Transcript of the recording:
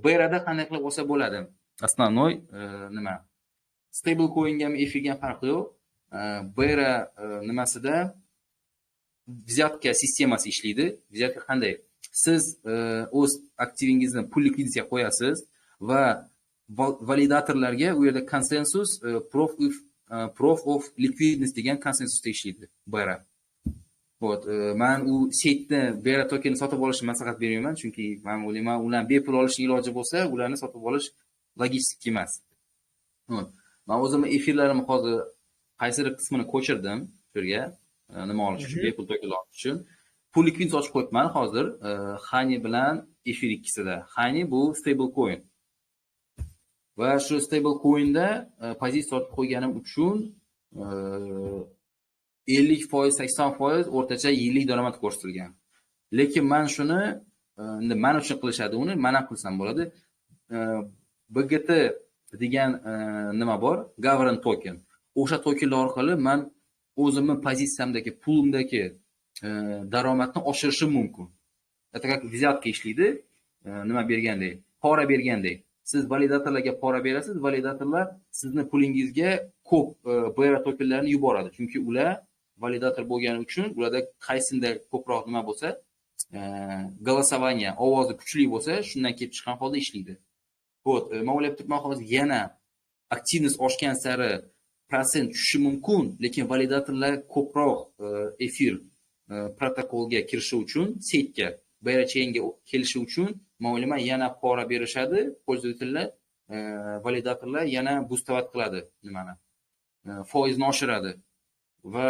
Bayrada qanday qilib olsa bo'ladi? Основной nima? Stable coinga ham efirga ham farqi yo'q. Bayra nimasida взятка sistemasi ishlaydi. Взятка qanday? Siz o'z aktivingizni pul likviditsiya qo'yasiz va validatorlarga u yerda konsensus proof of liquidity degan konsensusda ishlaydi Bayra. Men u setni Bayra tokenini sotib olishni maslahat bermayman, chunki men o'ylayman, ularni bepul olishning iloji bo'lsa, ularni sotib olish logik emas. Men o'zim efirlarimni hozir qaysi qismini ko'chirdim shu yerga, nima olish uchun, bepul token olish uchun. Pul likviditsiya ochib qo'yibman hozir, Hani bilan efir ikkisida. Hani bu stable coin. Va shu stable coinda pozitsiya olib qo'yganim uchun 50%, 80% o'rtacha yillik daromad ko'rsatilgan. Lekin men shuni endi men uchun qilishadi uni, men ham qilsam bo'ladi. BGT degan nima bor? Governance token. O'sha tokenlar orqali men o'zimni pozitsiyamdagi, pulimdagi daromadni oshirishim mumkin. Как взятка ishlaydi, nima bergandek, pora bergandek. Siz validatorlarga pora berasiz, validatorlar sizni pulingizga ko'p Bayra tokenlarini yuboradi. Chunki ular validator bo'lgani uchun ularda qaysinda ko'proq nima bo'lsa, голосование, ovozi kuchli bo'lsa, shundan kelib chiqqan holda ishlaydi. Men o'ylab turibman, hozir yana aktivnost oshgan sari prosent tushishi mumkin, lekin validatorlar ko'proq efir protokolga kirishi uchun, setga, Bayra chainga kelishi uchun men o'ylayman, yana pora berishadi, pользовательlar, validatorlar yana boost qiladi nimani, foizni oshiradi va